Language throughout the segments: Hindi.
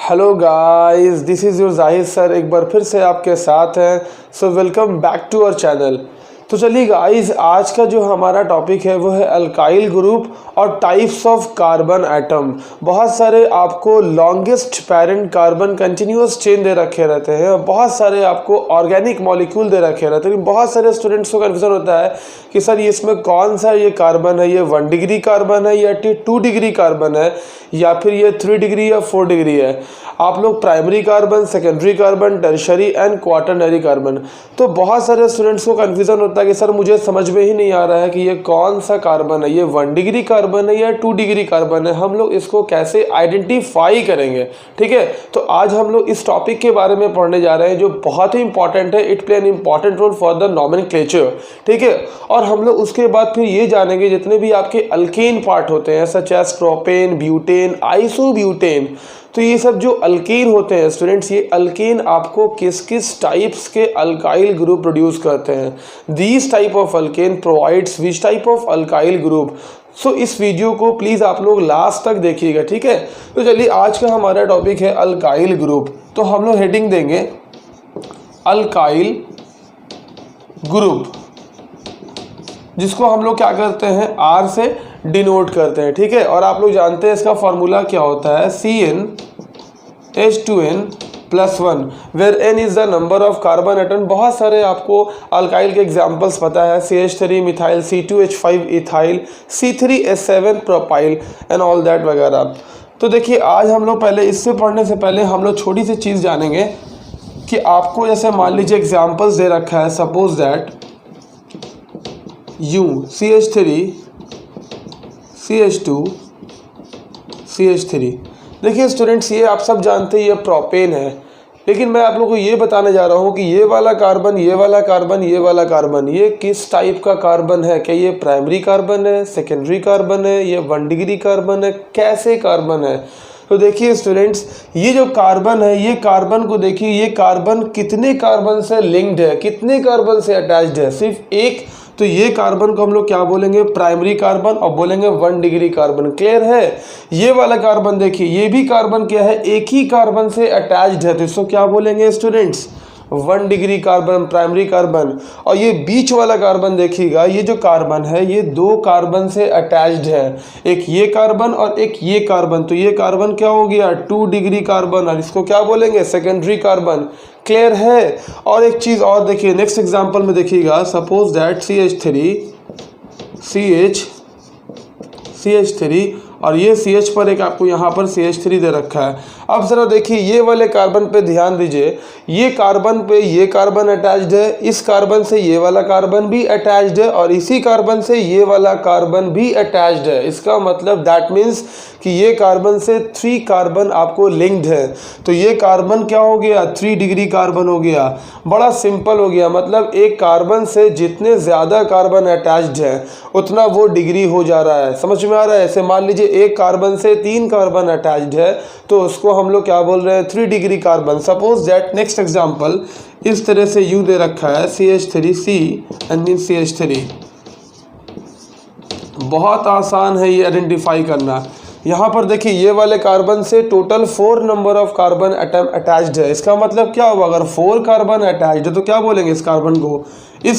Hello guys, this is your Zahid sir एक बार फिर से आपके साथ हैं। So welcome back to our channel. तो चलिए गाइस, आज का जो हमारा टॉपिक है वो है अल्काइल ग्रुप और टाइप्स ऑफ कार्बन एटम। बहुत सारे आपको longest parent carbon continuous chain दे रखे रहते हैं और बहुत सारे आपको ऑर्गेनिक मॉलिक्यूल दे रखे रहते हैं। बहुत सारे स्टूडेंट्स को कन्फ्यूजन होता है कि सर ये इसमें कौन सा ये कार्बन है, ये 1 डिग्री कार्बन है या 2 डिग्री कार्बन है या फिर ये 3 डिग्री या 4 डिग्री है। आप लोग primary carbon, secondary carbon, tertiary and quaternary carbon. तो बहुत सारे स्टूडेंट्स को कन्फ्यूजन होता है कि सर मुझे समझ में ही नहीं आ रहा है कि ये कौन सा कार्बन है, ये 1 डिग्री कार्बन है या 2 डिग्री कार्बन है, हम लोग इसको कैसे आइडेंटिफाई करेंगे। ठीक है, तो आज हम लोग इस टॉपिक के बारे में पढ़ने जा रहे हैं जो बहुत ही इंपॉर्टेंट है। It play an important role for the nomenclature. ठीक है, और हम लोग उसके बाद फिर ये जानेंगे जितने भी आपके अल्केन पार्ट होते हैं such as propane, butane, isobutane. तो ये सब जो अल्केन होते हैं स्टूडेंट्स, ये अल्केन आपको किस किस टाइप्स के अल्काइल ग्रुप प्रोड्यूस करते हैं। These type of alkane provides which type of alkyl group. So इस वीडियो को प्लीज़ आप लोग लास्ट तक देखिएगा। ठीक है, तो चलिए आज का हमारा टॉपिक है अल्काइल ग्रुप। तो हम लोग हेडिंग देंगे अल्काइल ग्रुप, जिसको हम लोग क्या करते हैं, आर से डिनोट करते हैं। ठीक है, और आप लोग जानते हैं इसका फॉर्मूला क्या होता है, CnH2n+1 where n is the number of carbon atom. बहुत सारे आपको अल्काइल के एग्जांपल्स पता है, CH3 methyl, C2H5 ethyl, C3H7 propyl and all that वगैरह। तो देखिए आज हम लोग पहले इससे पढ़ने से पहले हम लोग छोटी सी चीज़ जानेंगे कि आपको जैसे मान लीजिए एग्जाम्पल्स दे रखा है, suppose that U CH3 CH2 CH3। देखिए स्टूडेंट्स, ये आप सब जानते हैं ये प्रोपेन है, लेकिन मैं आप लोगों को ये बताने जा रहा हूँ कि ये वाला कार्बन, ये वाला कार्बन, ये वाला कार्बन, ये किस टाइप का कार्बन है। क्या ये प्राइमरी कार्बन है, सेकेंडरी कार्बन है, ये 1 डिग्री कार्बन है, कैसे कार्बन है। तो देखिए स्टूडेंट्स, ये जो कार्बन है, ये कार्बन को देखिए, ये कार्बन कितने कार्बन से लिंक्ड है, कितने कार्बन से अटैच्ड है, सिर्फ एक। तो ये कार्बन को हम लोग क्या बोलेंगे, प्राइमरी कार्बन, और बोलेंगे 1 डिग्री कार्बन। क्लियर है। ये वाला कार्बन देखिए, ये भी कार्बन क्या है, एक ही कार्बन से अटैच्ड है, तो इसको क्या बोलेंगे students, 1 degree carbon, primary carbon. और ये बीच वाला कार्बन देखिएगा, ये जो कार्बन है ये 2 कार्बन से अटैच्ड है, एक ये कार्बन और एक ये कार्बन। तो ये कार्बन क्या हो गया, 2 डिग्री कार्बन, और इसको क्या बोलेंगे, सेकेंडरी कार्बन। क्लियर है। और एक चीज़ और देखिए, नेक्स्ट एग्जांपल में देखिएगा, सपोज दैट CH3 और ये CH पर एक आपको यहाँ पर CH3 दे रखा है। अब जरा देखिए ये वाले कार्बन पे ध्यान दीजिए, ये कार्बन पे ये कार्बन अटैच्ड है, इस कार्बन से ये वाला कार्बन भी अटैच्ड है और इसी कार्बन से ये वाला कार्बन भी अटैच्ड है। इसका मतलब दैट मीन्स कि ये कार्बन से 3 कार्बन आपको लिंक्ड है। तो ये कार्बन क्या हो गया, 3 डिग्री कार्बन हो गया। बड़ा सिंपल हो गया, मतलब एक कार्बन से जितने ज़्यादा कार्बन अटैच्ड है उतना वो डिग्री हो जा रहा है। समझ में आ रहा है। ऐसे मान लीजिए एक कार्बन से 3 कार्बन अटैच्ड है तो उसको हम लोग क्या बोल रहे हैं, 3 degree carbon. Suppose that next example इस तरह से U दे रखा है, CH3C एंड मीन CH3। बहुत आसान है ये आइडेंटिफाई करना। यहाँ पर देखिए ये वाले कार्बन से total 4 number of carbon atom attached है। इसका मतलब क्या हुआ, अगर 4 कार्बन अटैच्ड है तो क्या बोलेंगे इस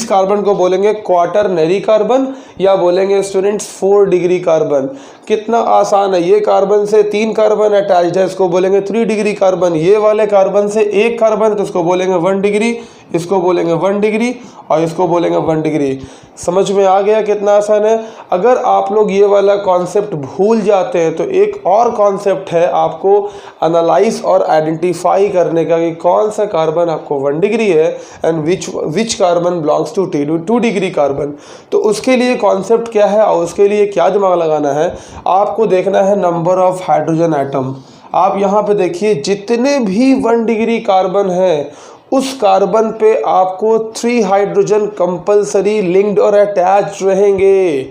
कार्बन को बोलेंगे क्वाटरनरी कार्बन या बोलेंगे स्टूडेंट्स 4 डिग्री कार्बन। कितना आसान है। ये कार्बन से 3 कार्बन अटैच्ड है, इसको बोलेंगे 3 डिग्री कार्बन। ये वाले कार्बन से 1 कार्बन तो इसको बोलेंगे 1 डिग्री, इसको बोलेंगे 1 डिग्री और इसको बोलेंगे 1 डिग्री। समझ में आ गया कितना आसान है। अगर आप लोग ये वाला कॉन्सेप्ट भूल जाते हैं तो एक और कॉन्सेप्ट है आपको एनालाइज और आइडेंटिफाई करने का कि कौन सा कार्बन आपको 1 डिग्री है and which carbon belongs to 2 degree carbon. तो उसके लिए कॉन्सेप्ट क्या है और उसके लिए क्या दिमाग लगाना है, आपको देखना है नंबर ऑफ हाइड्रोजन एटम। आप यहाँ पे देखिए जितने भी 1 डिग्री कार्बन है उस कार्बन पे आपको 3 हाइड्रोजन कंपलसरी लिंक्ड और अटैच रहेंगे।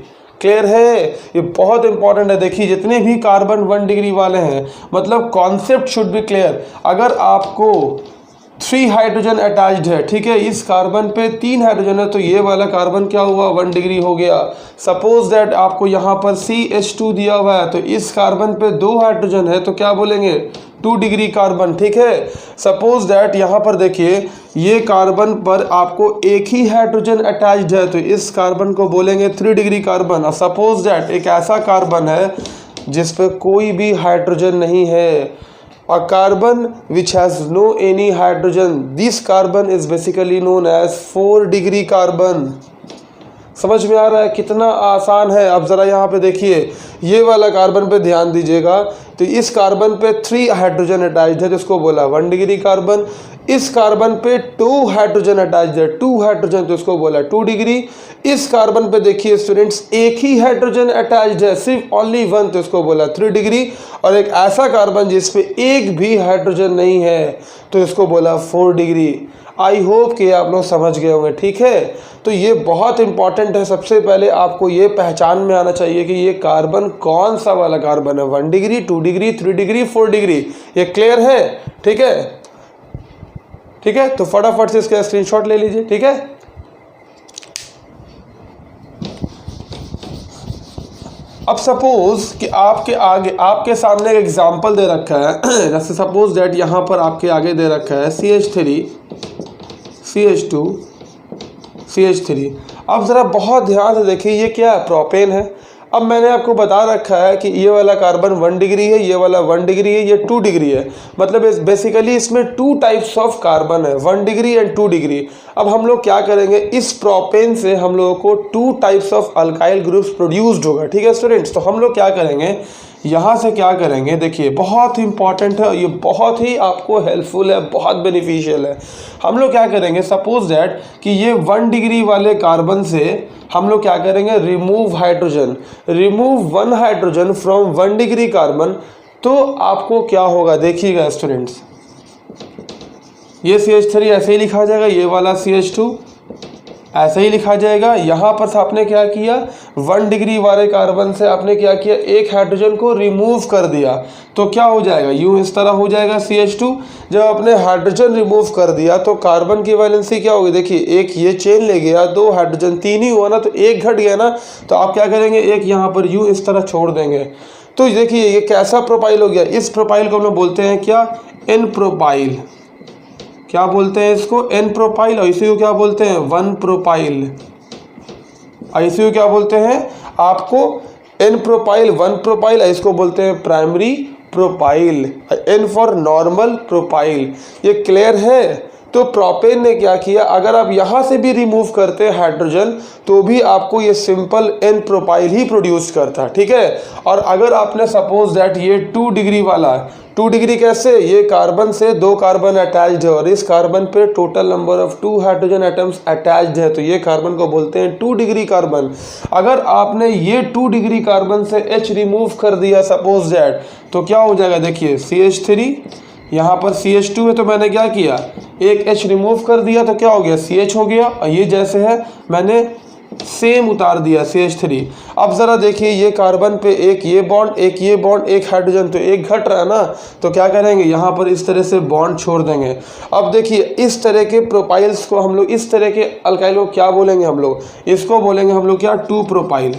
क्लियर है, ये बहुत इंपॉर्टेंट है। देखिए जितने भी कार्बन 1 डिग्री वाले हैं, मतलब कॉन्सेप्ट शुड बी क्लियर। अगर आपको 3 हाइड्रोजन अटैच्ड है, ठीक है, इस कार्बन पे 3 हाइड्रोजन है तो ये वाला कार्बन क्या हुआ, 1 डिग्री हो गया। सपोज दैट आपको यहाँ पर CH2 दिया हुआ है तो इस कार्बन पे 2 हाइड्रोजन है तो क्या बोलेंगे 2 डिग्री कार्बन, ठीक है। सपोज दैट यहाँ पर देखिए ये कार्बन पर आपको एक ही हाइड्रोजन अटैच्ड है, तो इस कार्बन को बोलेंगे 3 डिग्री कार्बन। और सपोज दैट एक ऐसा कार्बन है जिस पे कोई भी हाइड्रोजन नहीं है, a carbon which has no any hydrogen, this carbon is basically known as 4 degree carbon. समझ में आ रहा है कितना आसान है। अब ज़रा यहाँ पे देखिए ये वाला कार्बन पे ध्यान दीजिएगा, तो इस कार्बन पे 3 हाइड्रोजन अटैच्ड है, जिसको बोला 1 डिग्री कार्बन। इस कार्बन पे 2 हाइड्रोजन अटैच्ड है, 2 हाइड्रोजन, तो इसको बोला 2 डिग्री। इस कार्बन पे देखिए स्टूडेंट्स एक ही हाइड्रोजन अटैच्ड है, सिर्फ ओनली 1, तो इसको बोला 3 डिग्री। और एक ऐसा कार्बन जिस पे एक भी हाइड्रोजन नहीं है, तो इसको बोला 4 डिग्री। आई होप कि आप लोग समझ गए होंगे, ठीक है। तो ये बहुत इंपॉर्टेंट है। सबसे पहले आपको ये पहचान में आना चाहिए कि ये कार्बन कौन सा वाला कार्बन है, 1 डिग्री, 2 डिग्री, 3 डिग्री, 4 डिग्री। ये क्लियर है, ठीक है, ठीक है। तो फटाफट से इसका स्क्रीनशॉट ले लीजिए, ठीक है। अब सपोज कि आपके आगे आपके सामने एक एग्जांपल दे रखा है, जैसे सपोज दैट यहाँ पर आपके आगे दे रखा है CH3 CH2 CH3। अब ज़रा बहुत ध्यान से देखिए ये क्या है, प्रोपेन है। अब मैंने आपको बता रखा है कि ये वाला कार्बन 1 डिग्री है, ये वाला 1 डिग्री है, ये 2 डिग्री है। मतलब बेसिकली इसमें 2 टाइप्स ऑफ कार्बन है, 1 डिग्री एंड 2 डिग्री। अब हम लोग क्या करेंगे, इस प्रोपेन से हम लोगों को 2 types of alkyl groups produced होगा, ठीक है स्टूडेंट्स। तो हम लोग क्या करेंगे, यहाँ से क्या करेंगे, देखिए बहुत ही इंपॉर्टेंट है, ये बहुत ही आपको हेल्पफुल है, बहुत बेनिफिशियल है। हम लोग क्या करेंगे, सपोज दैट कि ये 1 डिग्री वाले कार्बन से हम लोग क्या करेंगे, remove hydrogen, remove 1 hydrogen from 1 degree carbon. तो आपको क्या होगा, देखिएगा स्टूडेंट्स, ये CH3 ऐसे ही लिखा जाएगा, ये वाला CH2 ऐसे ही लिखा जाएगा। यहाँ पर आपने क्या किया, 1 डिग्री वाले कार्बन से आपने क्या किया, एक हाइड्रोजन को रिमूव कर दिया, तो क्या हो जाएगा, यूँ इस तरह हो जाएगा CH2। जब आपने हाइड्रोजन रिमूव कर दिया तो कार्बन की वैलेंसी क्या होगी, देखिए एक ये चेन ले गया, 2 हाइड्रोजन, 3 ही हुआ ना, तो एक घट गया ना, तो आप क्या करेंगे, एक यहाँ पर यूँ इस तरह छोड़ देंगे। तो देखिए ये कैसा प्रोपाइल हो गया, इस प्रोपाइल को हम लोग बोलते हैं क्या, एन प्रोपाइल। क्या बोलते हैं इसको, एन प्रोपाइल। और इसी को क्या बोलते हैं, 1 प्रोपाइल। इसी को क्या बोलते हैं आपको, एन प्रोपाइल, 1 प्रोपाइल। इसको बोलते हैं primary propyl, N for normal propyl. ये क्लियर है। तो प्रोपेन ने क्या किया, अगर आप यहाँ से भी रिमूव करते हाइड्रोजन तो भी आपको ये सिंपल एन प्रोपाइल ही प्रोड्यूस करता, ठीक है। और अगर आपने सपोज दैट ये 2 डिग्री वाला, 2 डिग्री कैसे, ये कार्बन से 2 कार्बन अटैच्ड है और इस कार्बन पे total number of 2 hydrogen atoms attached है, तो ये कार्बन को बोलते हैं 2 डिग्री कार्बन। अगर आपने ये 2 डिग्री कार्बन से H रिमूव कर दिया सपोज दैट, तो क्या हो जाएगा, देखिए CH3, यहाँ पर CH2 है, तो मैंने क्या किया, एक H रिमूव कर दिया, तो क्या हो गया, CH हो गया। और ये जैसे है मैंने सेम उतार दिया CH3। अब ज़रा देखिए ये कार्बन पे एक ये बॉन्ड, एक ये बॉन्ड, एक हाइड्रोजन, तो एक घट रहा है ना, तो क्या करेंगे, यहाँ पर इस तरह से बॉन्ड छोड़ देंगे। अब देखिए इस तरह के प्रोपाइल्स को हम लोग, इस तरह के अल्काइल को क्या बोलेंगे हम लोग, इसको बोलेंगे हम लोग क्या, 2 प्रोपाइल।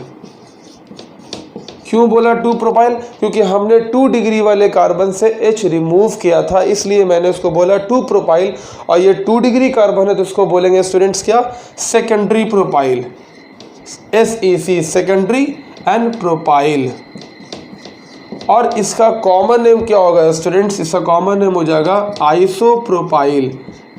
क्यों बोला 2 प्रोपाइल, क्योंकि हमने 2 डिग्री वाले कार्बन से H रिमूव किया था, इसलिए मैंने उसको बोला 2 प्रोपाइल। और ये 2 डिग्री कार्बन है तो इसको बोलेंगे स्टूडेंट्स क्या, secondary propyl, SEC, secondary and propyl. और इसका कॉमन नेम क्या होगा स्टूडेंट्स, इसका कॉमन नेम हो जाएगा आइसोप्रोपाइल।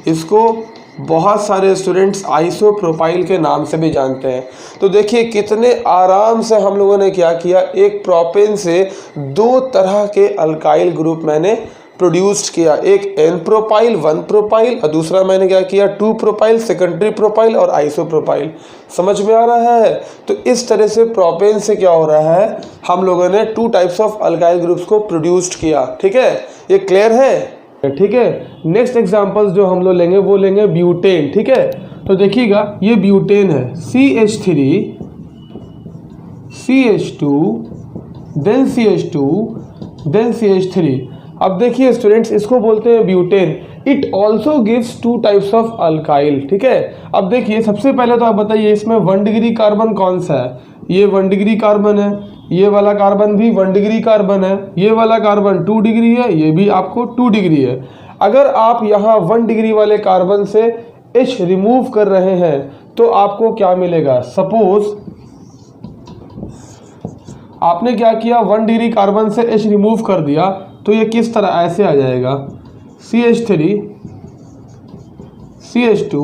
इसको बहुत सारे स्टूडेंट्स आइसोप्रोपाइल के नाम से भी जानते हैं। तो देखिए कितने आराम से हम लोगों ने क्या किया, एक प्रोपेन से 2 तरह के अल्काइल ग्रुप मैंने प्रोड्यूस्ड किया, एक एन प्रोपाइल 1 प्रोपाइल और दूसरा मैंने क्या किया 2 प्रोपाइल, सेकेंडरी प्रोपाइल और आइसोप्रोपाइल। समझ में आ रहा है। तो इस तरह से प्रोपेन से क्या हो रहा है, हम लोगों ने 2 टाइप्स ऑफ अल्काइल ग्रुप्स को प्रोड्यूस्ड किया, ठीक है, ये क्लियर है, ठीक है। नेक्स्ट एग्जांपल्स जो हम लोग लेंगे वो लेंगे ब्यूटेन, ठीक है। तो देखिएगा ये ब्यूटेन है, CH3 CH2 then CH2 then CH3। अब देखिए स्टूडेंट्स इसको बोलते हैं butane. It also gives 2 types of alkyl, ठीक है। अब देखिए सबसे पहले तो आप बताइए इसमें 1 डिग्री कार्बन कौन सा है, ये 1 डिग्री कार्बन है, ये वाला कार्बन भी 1 डिग्री कार्बन है, ये वाला कार्बन 2 डिग्री है, ये भी आपको 2 डिग्री है। अगर आप यहाँ 1 डिग्री वाले कार्बन से H रिमूव कर रहे हैं तो आपको क्या मिलेगा। सपोज आपने क्या किया, 1 डिग्री कार्बन से H रिमूव कर दिया तो ये किस तरह ऐसे आ जाएगा, CH3 CH2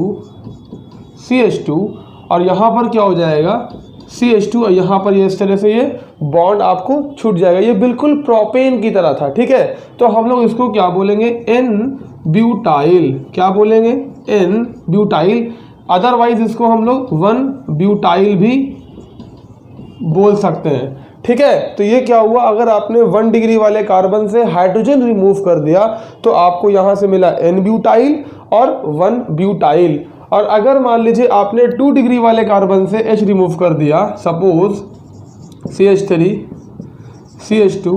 CH2 और यहाँ पर क्या हो जाएगा CH2 और यहाँ पर ये इस तरह से ये बॉन्ड आपको छूट जाएगा। ये बिल्कुल प्रोपेन की तरह था, ठीक है। तो हम लोग इसको क्या बोलेंगे, N ब्यूटाइल, क्या बोलेंगे, N ब्यूटाइल। अदरवाइज इसको हम लोग 1 ब्यूटाइल भी बोल सकते हैं, ठीक है। तो ये क्या हुआ, अगर आपने 1 डिग्री वाले कार्बन से हाइड्रोजन रिमूव कर दिया तो आपको यहाँ से मिला N ब्यूटाइल और 1 ब्यूटाइल। और अगर मान लीजिए आपने 2 डिग्री वाले कार्बन से H रिमूव कर दिया, suppose CH3 CH2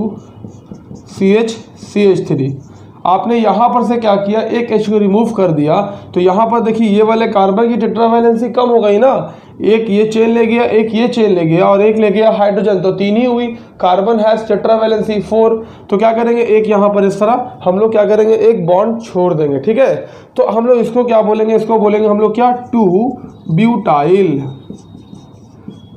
CH CH3, आपने यहाँ पर से क्या किया, एक H को रिमूव कर दिया तो यहाँ पर देखिए ये वाले कार्बन की टेट्रावैलेंसी कम हो गई ना, एक ये चेन ले गया, एक ये चेन ले गया और एक ले गया हाइड्रोजन, तो 3 ही हुई। कार्बन हैज टेट्रावैलेंसी 4, तो क्या करेंगे, एक यहाँ पर इस तरह हम लोग क्या करेंगे, एक बॉन्ड छोड़ देंगे, ठीक है। तो हम लोग इसको क्या बोलेंगे, इसको बोलेंगे हम लोग क्या, 2 ब्यूटाइल,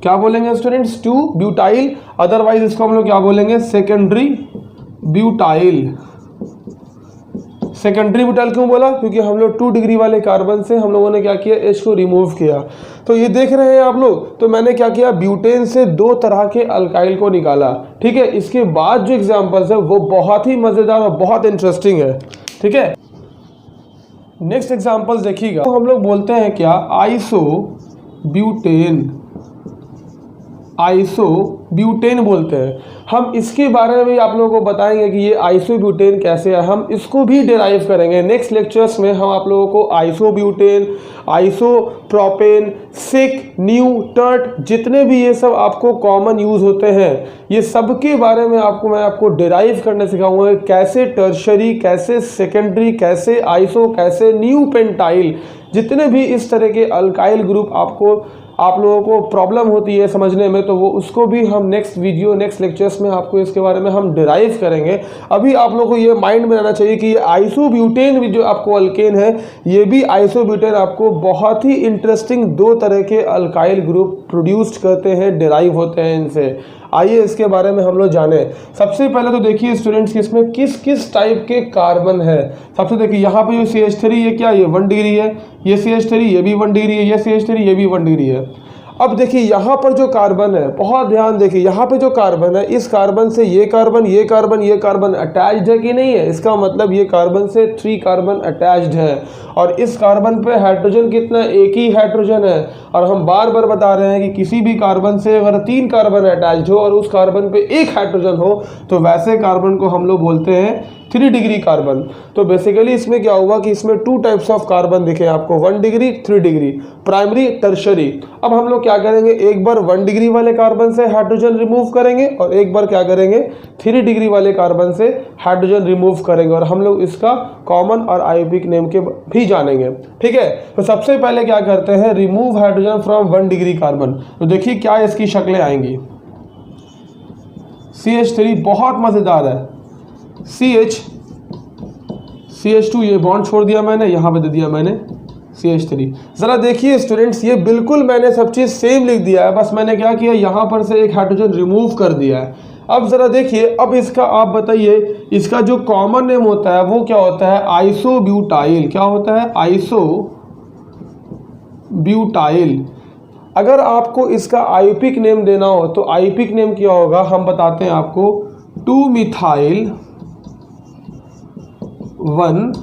क्या बोलेंगे स्टूडेंट्स, 2 ब्यूटाइल। अदरवाइज इसको हम लोग क्या बोलेंगे, सेकेंडरी ब्यूटाइल। सेकेंडरी ब्यूटाइल क्यों बोला, क्योंकि हम लोग 2 डिग्री वाले कार्बन से हम लोगों ने क्या किया, H को रिमूव किया। तो ये देख रहे हैं आप लोग, तो मैंने क्या किया, ब्यूटेन से 2 तरह के अल्काइल को निकाला, ठीक है। इसके बाद जो एग्जांपल्स है वो बहुत ही मज़ेदार और बहुत इंटरेस्टिंग है, ठीक है। नेक्स्ट एग्जांपल्स देखिएगा, तो हम लोग बोलते हैं क्या, आइसो ब्यूटेन, आइसोब्यूटेन बोलते हैं। हम इसके बारे में भी आप लोगों को बताएंगे कि ये आइसोब्यूटेन कैसे है, हम इसको भी डिराइव करेंगे नेक्स्ट लेक्चर्स में। हम आप लोगों को आइसोब्यूटेन, आइसोप्रोपेन, सिक, न्यू, टर्ट, जितने भी ये सब आपको कॉमन यूज़ होते हैं, ये सब के बारे में मैं आपको डिराइव करने सिखाऊंगा, कैसे टर्शरी, कैसे सेकेंडरी, कैसे आइसो, कैसे न्यू पेंटाइल, जितने भी इस तरह के अल्काइल ग्रुप आप लोगों को प्रॉब्लम होती है समझने में, तो वो उसको भी हम नेक्स्ट वीडियो, नेक्स्ट लेक्चर्स में आपको इसके बारे में हम डिराइव करेंगे। अभी आप लोगों को ये माइंड में रहना चाहिए कि ये आइसोब्यूटेन भी जो आपको अल्केन है, ये भी आइसोब्यूटेन आपको बहुत ही इंटरेस्टिंग 2 तरह के अल्काइल ग्रुप प्रोड्यूस्ड करते हैं, डिराइव होते हैं इनसे। आइए इसके बारे में हम लोग जाने। सबसे पहले तो देखिए स्टूडेंट्स कि इसमें किस किस टाइप के कार्बन है। सबसे देखिए यहाँ पे जो CH3 ये क्या, ये 1 डिग्री है, ये CH3 ये भी 1 डिग्री है, ये CH3 ये भी 1 डिग्री है। अब देखिए यहाँ पर जो कार्बन है, बहुत ध्यान देखिए, यहाँ पे जो कार्बन है, इस कार्बन से ये कार्बन अटैच्ड है कि नहीं है, इसका मतलब ये कार्बन से 3 कार्बन अटैच्ड है। और इस कार्बन पे हाइड्रोजन कितना, एक ही हाइड्रोजन है। और हम बार बार बता रहे हैं कि किसी भी कार्बन से अगर 3 कार्बन अटैच्ड हो और उस कार्बन पे एक हाइड्रोजन हो तो वैसे कार्बन को हम लोग बोलते हैं 3 डिग्री कार्बन। तो बेसिकली इसमें क्या हुआ कि इसमें 2 टाइप्स ऑफ कार्बन दिखे आपको, 1 डिग्री, 3 डिग्री, प्राइमरी, टर्शरी। अब हम लोग क्या करेंगे, एक बार 1 डिग्री वाले कार्बन से हाइड्रोजन रिमूव करेंगे और एक बार क्या करेंगे, 3 डिग्री वाले कार्बन से हाइड्रोजन रिमूव करेंगे। और हम लोग इसका कॉमन और आयोगिक नेम के भी जानेंगे, ठीक है। तो सबसे पहले क्या करते हैं, remove hydrogen from 1 degree carbon. तो देखिए क्या इसकी शक्लें आएंगी। CH3 बहुत मजेदार है, CH2 ये बॉन्ड छोड़ दिया मैंने, यहाँ पे दे दिया मैंने CH3। ज़रा देखिए स्टूडेंट्स, ये बिल्कुल मैंने सब चीज़ सेम लिख दिया है, बस मैंने क्या किया, यहाँ पर से एक हाइड्रोजन रिमूव कर दिया है। अब ज़रा देखिए, अब इसका आप बताइए, इसका जो कॉमन नेम होता है वो क्या होता है, आइसोब्यूटाइल। क्या होता है, आइसोब्यूटाइल। अगर आपको इसका आयोगिक नेम देना हो तो आयोगिक नेम क्या होगा, हम बताते हैं आपको, 2 मिथाइल 1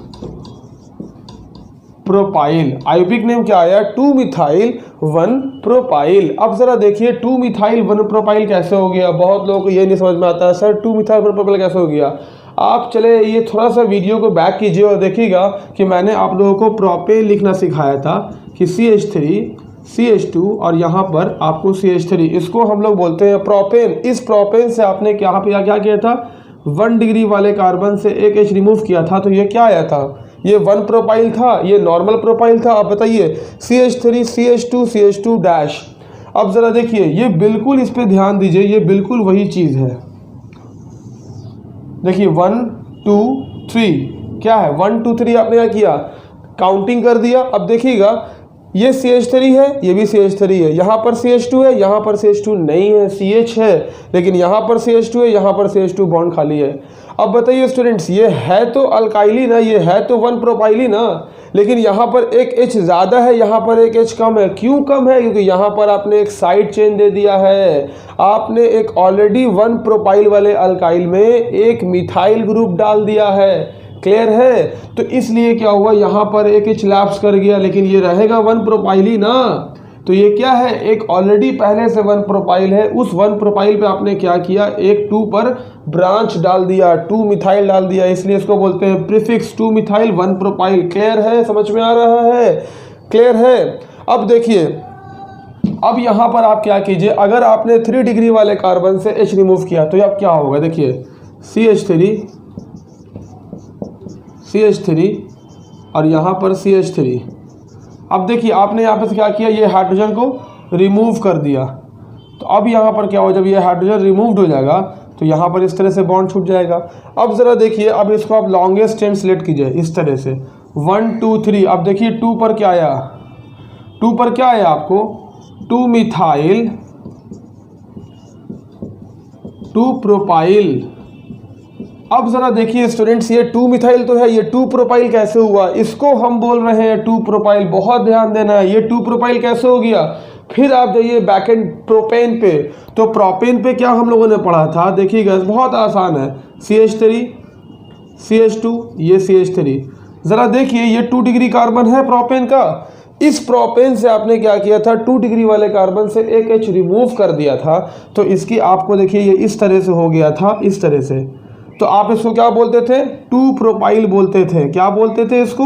प्रोपाइल। आयोगिक नेम क्या आया, 2 मिथाइल 1 प्रोपाइल। अब जरा देखिए 2 मिथाइल 1 प्रोपाइल कैसे हो गया, बहुत लोगों को ये नहीं समझ में आता है, सर 2 मिथाइल 1 प्रोपाइल कैसे हो गया। आप चले ये थोड़ा सा वीडियो को बैक कीजिए और देखिएगा कि मैंने आप लोगों को प्रोपेन लिखना सिखाया था कि CH3 CH2 और यहाँ पर आपको CH3, इसको हम लोग बोलते हैं प्रोपेन। इस प्रोपेन से आपने क्या किया था, 1 डिग्री वाले कार्बन से एक H रिमूव किया था, तो ये क्या आया था, ये 1 प्रोपाइल था, ये नॉर्मल प्रोपाइल था। अब बताइए CH3 CH2 CH2 डैश। अब ज़रा देखिए, ये बिल्कुल इस पे ध्यान दीजिए, ये बिल्कुल वही चीज़ है। देखिए 1 2 3 क्या है, 1 2 3 आपने क्या किया, काउंटिंग कर दिया। अब देखिएगा ये CH3 है, ये भी CH3 है, यहाँ पर CH2 है, यहाँ पर CH2 नहीं है, CH है, लेकिन यहाँ पर CH2 है, यहाँ पर CH2 बॉन्ड खाली है। अब बताइए स्टूडेंट्स, ये है तो अल्काइली ना, ये है तो 1 प्रोपाइली ना, लेकिन यहाँ पर एक H ज़्यादा है, यहाँ पर एक H कम है। क्यों कम है? क्योंकि यहाँ पर आपने एक साइड चेन दे दिया है, आपने एक ऑलरेडी 1 प्रोपाइल वाले अल्काइल में एक मिथाइल ग्रुप डाल दिया है। क्लियर है? तो इसलिए क्या हुआ, यहाँ पर एक H लैप्स कर गया, लेकिन ये रहेगा 1 प्रोपाइल ही ना। तो ये क्या है, एक ऑलरेडी पहले से 1 प्रोपाइल है, उस 1 प्रोपाइल पे आपने क्या किया, एक 2 पर ब्रांच डाल दिया, 2 मिथाइल डाल दिया, इसलिए इसको बोलते हैं प्रीफिक्स 2 मिथाइल 1 प्रोपाइल। क्लियर है? समझ में आ रहा है? क्लियर है? अब देखिए, अब यहाँ पर आप क्या कीजिए, अगर आपने 3 डिग्री वाले कार्बन से H रिमूव किया तो अब क्या होगा, देखिए CH3 और यहाँ पर CH3। अब देखिए आपने यहाँ पे क्या किया, ये हाइड्रोजन को रिमूव कर दिया, तो अब यहाँ पर क्या हो, जब ये हाइड्रोजन रिमूव्ड हो जाएगा तो यहाँ पर इस तरह से बॉन्ड छूट जाएगा। अब ज़रा देखिए, अब इसको आप लॉन्गेस्ट चेन सेलेक्ट कीजिए इस तरह से 1 2 3। अब देखिए 2 पर क्या आया, 2 पर क्या आया आपको, 2 मिथाइल 2 प्रोपाइल। अब ज़रा देखिए स्टूडेंट्स, ये 2 मिथाइल तो है, ये 2 प्रोपाइल कैसे हुआ, इसको हम बोल रहे हैं 2 प्रोपाइल। बहुत ध्यान देना है, ये 2 प्रोपाइल कैसे हो गया। फिर आप जाइए बैक एंड प्रोपेन पे, तो प्रोपेन पे क्या हम लोगों ने पढ़ा था, देखिएगा बहुत आसान है, CH3 CH2 ये CH3। ज़रा देखिए ये 2 डिग्री कार्बन है प्रोपेन का, इस प्रोपेन से आपने क्या किया था, 2 डिग्री वाले कार्बन से एक H रिमूव कर दिया था, तो इसकी आपको देखिए ये इस तरह से हो गया था, इस तरह से। तो आप इसको क्या बोलते थे, 2 प्रोपाइल बोलते थे। क्या बोलते थे इसको,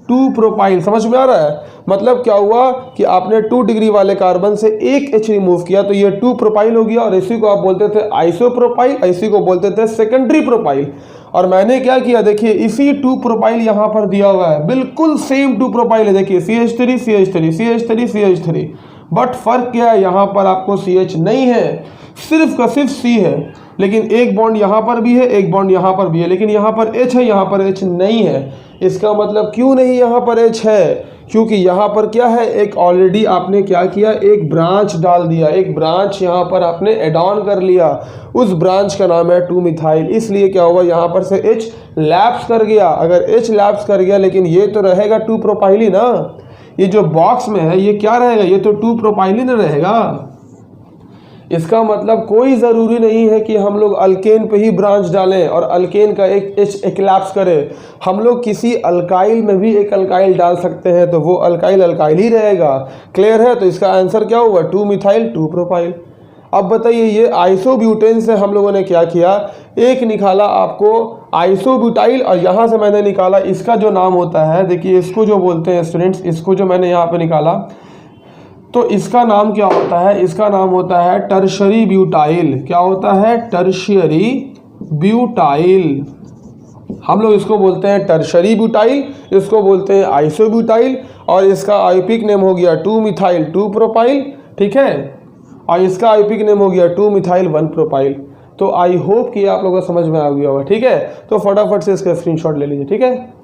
2 प्रोपाइल। समझ में आ रहा है? मतलब क्या हुआ कि आपने 2 डिग्री वाले कार्बन से एक H रिमूव किया तो ये 2 प्रोपाइल हो गया, और इसी को आप बोलते थे आइसोप्रोपाइल, इसी को बोलते थे सेकेंडरी प्रोपाइल। और मैंने क्या किया, देखिए इसी 2 प्रोपाइल यहाँ पर दिया हुआ है, बिल्कुल सेम 2 प्रोपाइल है, देखिए CH3 CH3 CH3 CH3। But फर्क क्या है, यहाँ पर आपको CH नहीं है, सिर्फ का सिर्फ C है, लेकिन एक बॉन्ड यहाँ पर भी है, एक बॉन्ड यहाँ पर भी है, लेकिन यहाँ पर H है, यहाँ पर H नहीं है। इसका मतलब क्यों नहीं यहाँ पर H है, क्योंकि यहाँ पर क्या है, एक ऑलरेडी आपने क्या किया, एक ब्रांच डाल दिया, एक ब्रांच यहाँ पर आपने एड ऑन कर लिया, उस ब्रांच का नाम है 2 मिथाइल। इसलिए क्या हुआ, यहाँ पर से H लैप्स कर गया। अगर H लैप्स कर गया, लेकिन ये तो रहेगा 2 प्रोपाइल ही ना, ये जो बॉक्स में है ये क्या रहेगा, ये तो 2 प्रोपाइल ही ना रहेगा। इसका मतलब कोई ज़रूरी नहीं है कि हम लोग अल्केन पे ही ब्रांच डालें और अल्केन का एक H एक्लैप्स करें। हम लोग किसी अल्काइल में भी एक अल्काइल डाल सकते हैं, तो वो अल्काइल अल्काइल ही रहेगा। क्लियर है? तो इसका आंसर क्या हुआ, 2 मिथाइल 2 प्रोपाइल। अब बताइए, ये आइसोब्यूटेन से हम लोगों ने क्या किया, एक निकाला आपको आइसोब्यूटाइल, और यहाँ से मैंने निकाला इसका जो नाम होता है, देखिए इसको जो बोलते हैं स्टूडेंट्स, इसको जो मैंने यहाँ पे निकाला, तो इसका नाम क्या होता है, इसका नाम होता है टर्शरी ब्यूटाइल। क्या होता है, टर्शियरी ब्यूटाइल। हम लोग इसको बोलते हैं टर्शरी ब्यूटाइल, इसको बोलते हैं आइसोब्यूटाइल, और इसका आईपिक नेम हो गया 2 मिथाइल 2 प्रोपाइल। ठीक है, और इसका आईपिक नेम हो गया 2 मिथाइल 1 प्रोपाइल। तो आई होप कि आप लोगों को समझ में आ गया होगा। ठीक है, तो फटाफट से इसका स्क्रीनशॉट ले लीजिए। ठीक है।